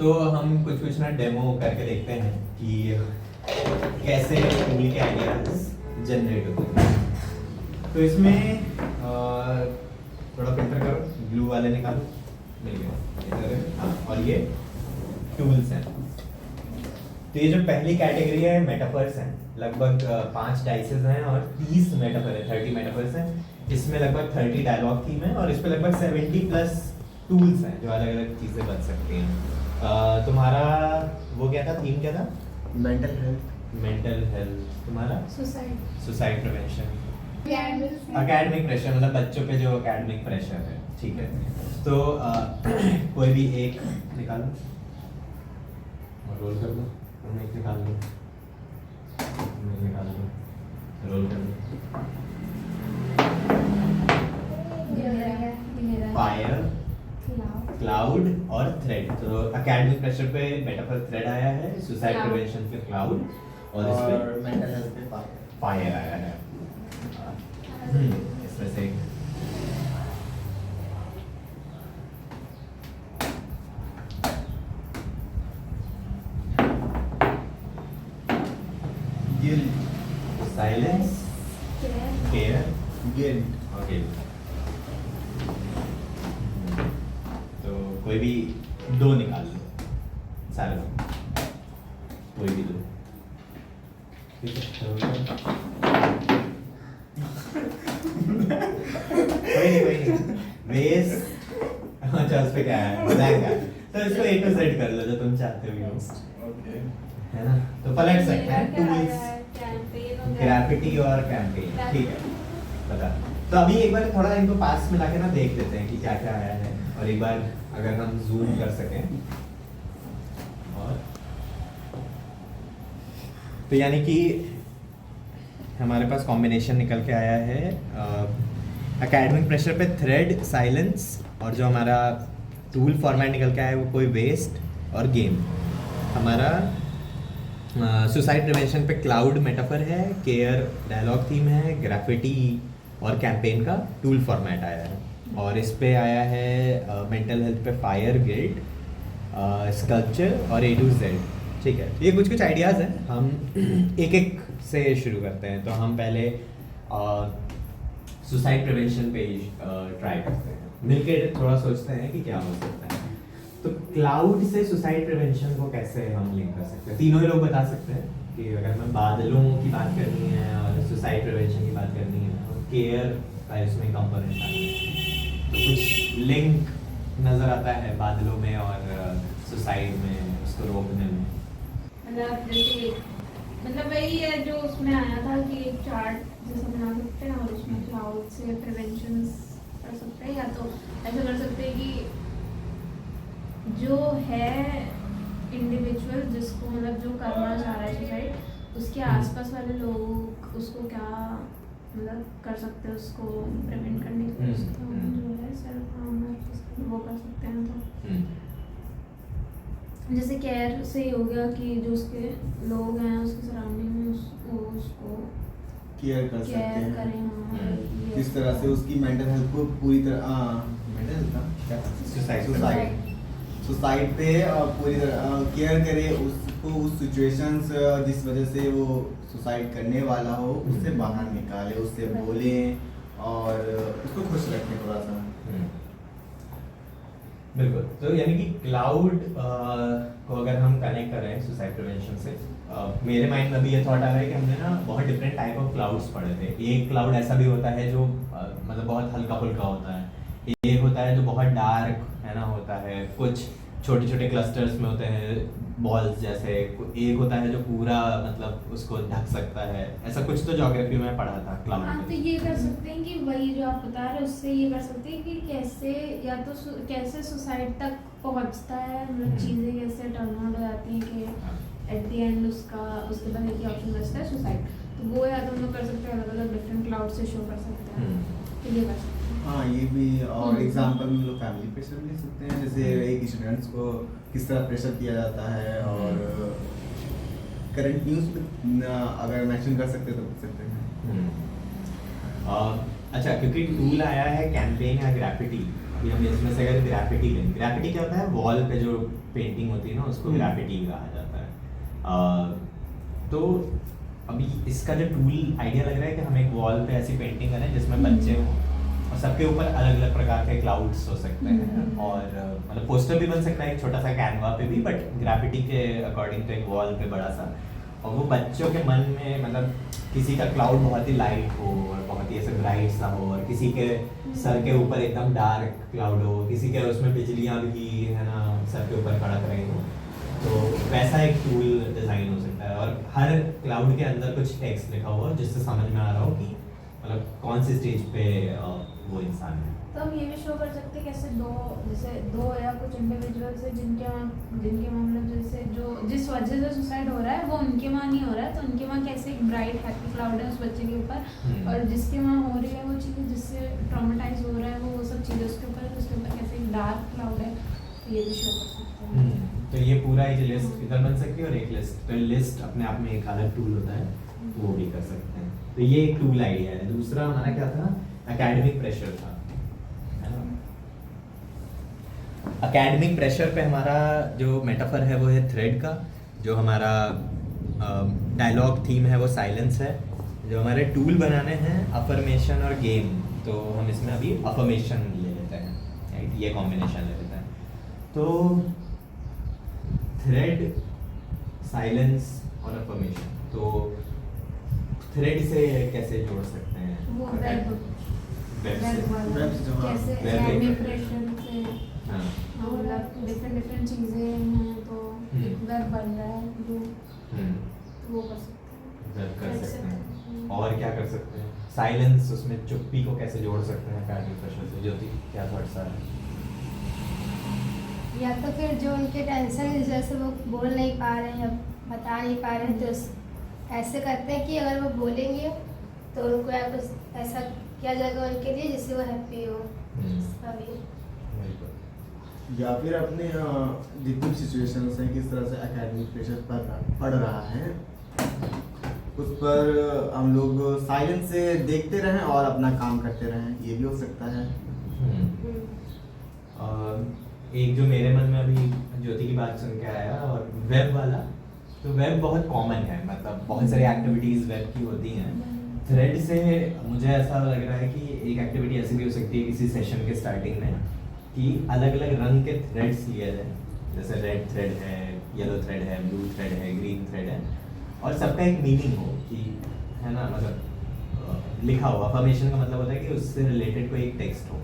तो हम कुछ ना डेमो करके देखते हैं कि कैसे टूल के आइडियाज जनरेट होते हैं। तो इसमें थोड़ा फिल्टर करो, ब्लू वाले निकालो, मिल गया। हाँ, और ये टूल्स हैं। तो ये जो पहली कैटेगरी है मेटाफर्स हैं, लगभग 5 डाइसेस हैं और 30 मेटाफर है, 30 मेटाफर्स हैं। इसमें लगभग 30 डायलॉग थीम है और इस पे लगभग 70+ टूल्स हैं जो अलग अलग चीज़ें बन सकती हैं। तुम्हारा वो क्या था, थीम क्या था? Mental health. Mental health. तुम्हारा? Suicide prevention. एकेडमिक प्रेशर, मतलब बच्चों पे जो एकेडमिक प्रेशर है। ठीक है, तो कोई भी एक निकालो और रोल कर दो। तुम एक निकाल दो, तुम निकाल दो, रोल कर दो। फायर, क्लाउड और थ्रेड। तो एकेडमिक प्रेशर पे मेटाफर थ्रेड आया है, सुसाइड प्रिवेंशन पे क्लाउड और इस पे मेंटल हेल्थ पे फायर आया है। इसमें से साइलेंस, केयर, गिल्ट। ओके। तो कोई भी 2 निकाल लो, सारे दो, कोई भी 2। ठीक है, कोई नहीं। वेस, अच्छा उस पे क्या है, ब्लैंक है, तो इसको A to Z कर लो जो तुम चाहते हो। ओके, है ना, तो पलट सकते हैं टूल्स, ग्राफिटी और कैंपेन। ठीक है, बता। तो अभी एक बार थोड़ा इनको पास में लाके ना देख लेते हैं कि क्या क्या आया है, और एक बार अगर हम जूम कर सकें। और तो यानी कि हमारे पास कॉम्बिनेशन निकल के आया है एकेडमिक प्रेशर पे थ्रेड, साइलेंस, और जो हमारा टूल फॉर्मेट निकल के आया है वो कोई वेस्ट और गेम। हमारा सुसाइड प्रिवेंशन पे क्लाउड मेटाफर है, केयर डायलॉग थीम है, ग्राफिटी और कैंपेन का टूल फॉर्मेट आया है, और इस पे आया है मेंटल हेल्थ पे फायर, गिल्ट, स्कल्पचर और A to Z। ठीक है, ये कुछ कुछ आइडियाज़ हैं, हम एक एक से शुरू करते हैं। तो हम पहले सुसाइड प्रिवेंशन पे ट्राई करते हैं, मिलके थोड़ा सोचते हैं कि क्या हो सकता है। तो क्लाउड से सुसाइड प्रिवेंशन को कैसे हम लिंक कर सकते हैं? तीनों ही लोग बता सकते हैं कि अगर हमें बादलों की बात करनी है और सुसाइड प्रिवेंशन की बात करनी है और केयर का इसमें कंपोनेंट आता है, तो कुछ लिंक नज़र आता है बादलों में और सुसाइड में, उसको रोकने में? मतलब वही है जो उसमें आया था कि एक चार्ट जैसा बना सकते हैं और उसमें क्लाउड से प्रिवेंशन कर सकते हैं, या तो ऐसा कर सकते हैं कि जो है इंडिविजुअल जिसको मतलब जो करना चाह रहा है सुसाइड, उसके आसपास वाले लोग उसको क्या मतलब कर सकते हैं, उसको प्रिवेंट करने के लिए उसका जो है सेल्फ हार्म वो कर सकते हैं। तो जैसे केयर से ही हो गया कि जो उसके लोग हैं उसके सराउंडिंग में उसको केयर कर सकते हैं, करें। किस तरह से उसकी मेंटल हेल्थ को पूरी तरह मेंटल हेल्थ का क्या सुसाइड पे पूरी तरह केयर करे, उसको उस सिचुएशंस जिस वजह से वो सुसाइड करने वाला हो उससे बाहर निकाले, उससे बोले और उसको खुश रखें थोड़ा सा। बिल्कुल। तो यानी कि क्लाउड को अगर हम कनेक्ट कर रहे हैं सुसाइड प्रिवेंशन से, मेरे माइंड में अभी ये थॉट आ रहा है कि हमने ना बहुत डिफरेंट टाइप ऑफ क्लाउड्स पढ़े थे। एक क्लाउड ऐसा भी होता है जो मतलब बहुत हल्का फुल्का होता है, एक होता है जो बहुत डार्क है ना होता है, कुछ छोटे छोटे क्लस्टर्स में होते हैं बॉल्स जैसे, एक होता है जो पूरा मतलब उसको ढक सकता है, ऐसा कुछ तो ज्योग्राफी में पढ़ा था क्लाउड में। तो ये कर सकते हैं कि वही जो आप बता रहे हैं उससे ये कर सकते हैं कि कैसे या तो कैसे सुसाइड तक पहुंचता है, मतलब चीज़ें कैसे टर्न आउट हो जाती हैं कि एट द एंड उसके बाद एक ही ऑप्शन बचता है सुसाइड। तो वो या तो हम लोग कर सकते हैं, अलग अलग डिफरेंट क्लाउड से शो कर सकते हैं, तो ये कर सकते हैं। हाँ, ये भी। और एग्जांपल में लोग फैमिली प्रेशर ले सकते हैं, जैसे एक स्टूडेंट्स को किस तरह प्रेशर किया जाता है, और करंट न्यूज़ में अगर मेंशन कर सकते तो कर सकते हैं। अच्छा, क्योंकि टूल आया है कैंपेन या ग्राफिटी, कि हम इसमें से अगर ग्राफिटी लें, ग्राफिटी क्या होता है, वॉल पे जो पेंटिंग होती है ना उसको ग्राफिटी कहा जाता है। तो अभी इसका जो टूल आइडिया लग रहा है कि हम एक वॉल पे ऐसी पेंटिंग करें जिसमें बच्चे हों और सबके ऊपर अलग अलग प्रकार के क्लाउड्स हो सकते हैं, और मतलब पोस्टर भी बन सकता है एक छोटा सा कैनवा पे भी, बट ग्राफिटी के अकॉर्डिंग तो एक वॉल पे बड़ा सा, और वो बच्चों के मन में मतलब किसी का क्लाउड बहुत ही लाइट हो और बहुत ही ऐसे ब्राइट सा हो, और किसी के सर के ऊपर एकदम डार्क क्लाउड हो, किसी के उसमें बिजलियाँ भी है ना सर के ऊपर कड़क रही हो, तो वैसा एक टूल डिज़ाइन हो सकता है। और हर क्लाउड के अंदर कुछ टेक्स्ट लिखा हुआ जिससे समझ में आ रहा हो कि मतलब कौन सी स्टेज पे वो इंसान है। तो हम ये भी शो कर सकते हैं कैसे जैसे दो या कुछ इंडिविजुअल्स है जिनके मतलब जैसे जो जिस वजह से सुसाइड हो रहा है वो उनके वहाँ नहीं हो रहा है, तो उनके वहाँ कैसे एक ब्राइट हैप्पी क्लाउड है उस बच्चे के ऊपर, और जिसके वहाँ हो रही है वो चीज़ें जिससे ट्रॉमेटाइज हो रहा है वो सब चीज़ें उसके ऊपर, उसके ऊपर कैसे एक डार्क क्लाउड है, तो ये भी शो कर सकते हैं। तो ये पूरा एक लिस्ट इधर बन सकती है, और एक लिस्ट, तो लिस्ट अपने आप में एक अलग टूल होता है, वो भी कर सकते हैं। तो ये एक टूल आइडिया है। दूसरा हमारा क्या था, एकेडमिक प्रेशर था, है ना। एकेडमिक प्रेशर पे हमारा जो मेटाफर है वो है थ्रेड का, जो हमारा डायलॉग थीम है वो साइलेंस है, जो हमारे टूल बनाने हैं अफर्मेशन और गेम, तो हम इसमें अभी अफर्मेशन ले लेते हैं, राइट, ये कॉम्बिनेशन ले लेते हैं। तो थ्रेड, साइलेंस और अफर्मेशन, तो थ्रेड से कैसे जोड़ सकते हैं? वो वेब जो हाँ, कैसे web एकेडमिक एक- प्रेशर से हाँ, मतलब डिफरेंट चीज़ें हैं, तो एक वेब बन रहा है जो वो कर सकते हैं, वेब कर Thread से सकते हैं। कर- और क्या कर सकते हैं? साइलेंस, उसमें चुप्पी को कैसे जोड़ सकते हैं एकेडमिक प्रेशर से? ज्योति, क्या थॉट्स आ रहे हैं? या तो फिर जो उनके टेंशन की वजह से वो बोल नहीं पा रहे हैं या बता नहीं पा रहे हैं, तो ऐसे करते हैं कि अगर वो बोलेंगे तो उनको या कुछ ऐसा किया जाएगा उनके लिए जिससे वो हैप्पी हो। अभी बिल्कुल। या फिर अपने जितनी सिचुएशंस हैं किस तरह से एकेडमिक प्रेशर पड़ रहा है उस पर हम लोग साइलेंस से देखते रहें और अपना काम करते रहें, ये भी हो सकता है। एक जो मेरे मन में अभी ज्योति की बात सुन के आया, और वेब वाला, तो वेब बहुत कॉमन है, मतलब बहुत सारी एक्टिविटीज़ वेब की होती हैं। थ्रेड से मुझे ऐसा लग रहा है कि एक एक्टिविटी ऐसी भी हो सकती है किसी सेशन के स्टार्टिंग में, कि अलग अलग रंग के थ्रेड्स लिए जाए, जैसे रेड थ्रेड है, येलो थ्रेड है, ब्लू थ्रेड है, ग्रीन थ्रेड है, और सबका एक मीनिंग हो कि है ना, मतलब लिखा हो। अफर्मेशन का मतलब होता है कि उससे रिलेटेड कोई एक टेक्स्ट हो।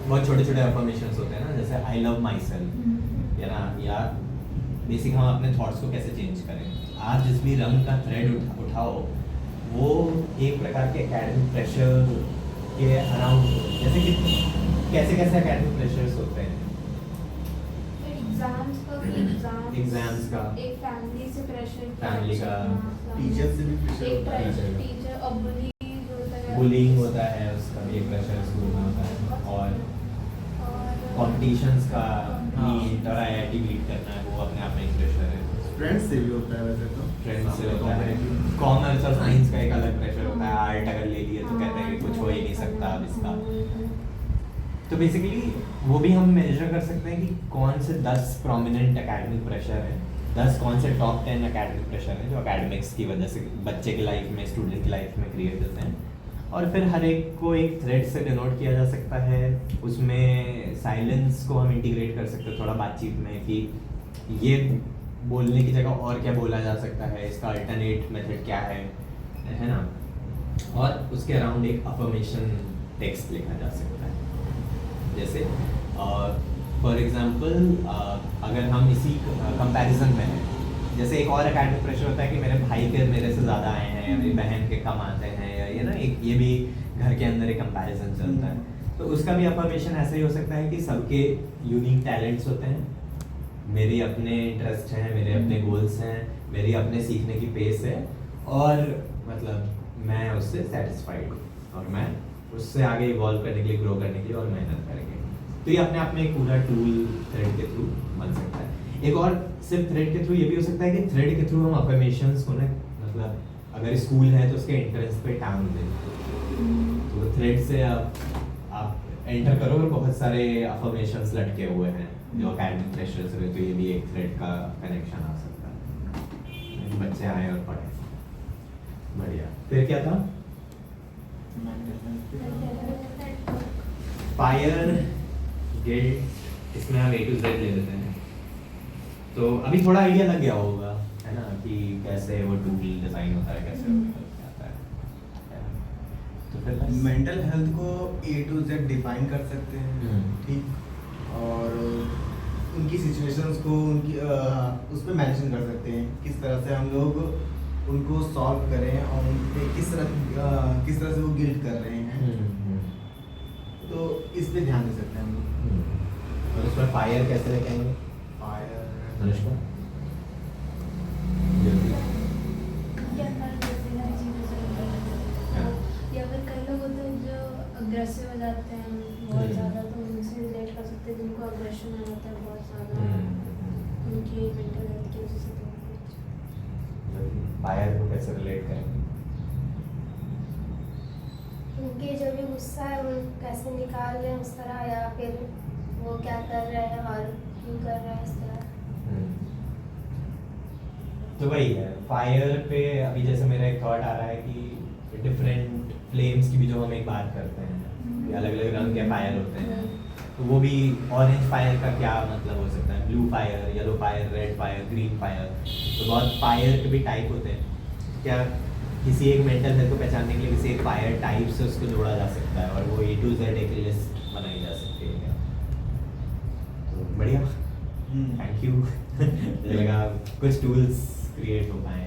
बहुत छोटे छोटे अफर्मेशंस होते हैं ना, जैसे आई लव माई सेल्फ, या ना, या बेसिक हम अपने थॉट्स को कैसे चेंज करें। आप जिस भी रंग का थ्रेड उठाओ वो एक प्रकार के एकेडमिक प्रेशर के अराउंड, जैसे कि कैसे कैसे एकेडमिक प्रेशर्स होते हैं। एग्जाम्स का, एक फैमिली से प्रेशर, फैमिली का, टीचर से भी प्रेशर एक होता है। टीचर और बुलिंग होता है, उसका भी एक प्रेशर स्कूल में होता है, और कॉम्पिटिशन्स का, नीट और आईआईटी बीट करना है, वो अपने आप में एक प्रेशर है। फ्रेंड्स से भी होता है वैसे तो, फ्रेंड्स से होता है। कॉमर्स और साइंस का एक अलग प्रेशर होता है। आर्ट अगर ले लिए तो कहते हैं कि कुछ हो ही नहीं सकता अब इसका। तो बेसिकली वो भी हम मेजर कर सकते हैं कि कौन से 10 प्रोमिनेंट एकेडमिक प्रेशर है, 10 कौन से टॉप 10 एकेडमिक प्रेशर है जो एकेडमिक्स की वजह से बच्चे की लाइफ में, स्टूडेंट की लाइफ में क्रिएट होते हैं। और फिर हर एक को एक थ्रेड से डिनोट किया जा सकता है। उसमें साइलेंस को हम इंटीग्रेट कर सकते हैं थोड़ा बातचीत में, कि ये बोलने की जगह और क्या बोला जा सकता है, इसका अल्टरनेट मेथड क्या है ना। और उसके अराउंड एक अफर्मेशन टेक्स्ट लिखा जा सकता है। जैसे फॉर एग्जांपल अगर हम इसी कंपैरिजन में हैं, जैसे एक और एकेडमिक प्रेशर होता है कि मेरे भाई के मेरे से ज़्यादा आए हैं, या मेरी बहन के कम आते हैं, या ये ना एक ये भी घर के अंदर एक कंपैरिजन चलता है। तो उसका भी अफर्मेशन ऐसे ही हो सकता है कि सबके यूनिक टैलेंट्स होते हैं, मेरे अपने इंटरेस्ट हैं, मेरे अपने गोल्स हैं, मेरी अपने सीखने की पेस है, और मतलब मैं उससे सेटिस्फाइड हूँ, और मैं उससे आगे इवॉल्व करने के लिए, ग्रो करने के लिए और मेहनत करेंगे। तो ये अपने आप में एक पूरा टूल थ्रेड के थ्रू बन सकता है। एक और सिर्फ थ्रेड के थ्रू ये भी हो सकता है कि थ्रेड के थ्रू हम अफर्मेशंस को ना, मतलब अगर स्कूल है तो उसके एंट्रेंस पे टांग दें, तो थ्रेड से आप एंटर करो और बहुत सारे अफर्मेशंस लटके हुए हैं जो एकेडमिक प्रेशर से, तो ये भी एक थ्रेड का कनेक्शन आ सकता है। बच्चे आए और पढ़े, बढ़िया। फिर क्या था? फायर, गिल्ट, इसमें हम A to Z ले लेते हैं। तो अभी थोड़ा आइडिया लग गया होगा, है ना, कि कैसे वो टूल डिजाइन होता है, कैसे आता है। तो फिर बस मेंटल हेल्थ को A to Z डिफाइन कर सकते हैं, ठीक, और उनकी सिचुएशंस को उनकी उस पर मेंशन कर सकते हैं, किस तरह से हम लोग उनको सॉल्व करें और उन पे किस तरह से वो गिल्ट कर रहे हैं, तो इस पे ध्यान दे सकते हैं हम लोग। और उसमें फायर कैसे रखेंगे? फायर अनुष्का? क्या कर देते हैं चीज़ों से हाँ। या फिर कई लोग होते हैं जो अग्रेसिव हो जाते हैं बहुत ज़्यादा, तो उनसे रिलेट कर सकते हैं जिनको अग्रेशन आ जाता है बहुत ज़्यादा, उनकी मेंटल हेल्थ की वजह से। फायर को कैसे रिलेट करेंगे? उनके जो भी गुस्सा है वो कैसे निकाल रहे हैं उस तरह, या फिर वो क्या कर रहे हैं और क्यों कर रहे हैं इस तरह। तो वही है फायर पे। अभी जैसे मेरा एक थॉट आ रहा है कि डिफरेंट फ्लेम्स की भी जो हम एक बात करते हैं, अलग अलग रंग के फायर होते हैं, तो वो भी ऑरेंज फायर का क्या मतलब हो सकता है, blue fire, yellow fire, red fire, green fire, तो बहुत फायर के भी टाइप होते हैं। क्या किसी एक मेंटल हेल्थ को पहचानने के लिए किसी एक फायर टाइप से उसको जोड़ा जा सकता है और वो A to Z एक लिस्ट बनाई जा सकती है? तो बढ़िया, थैंक यू। मुझे लगा कुछ टूल्स क्रिएट हो पाए।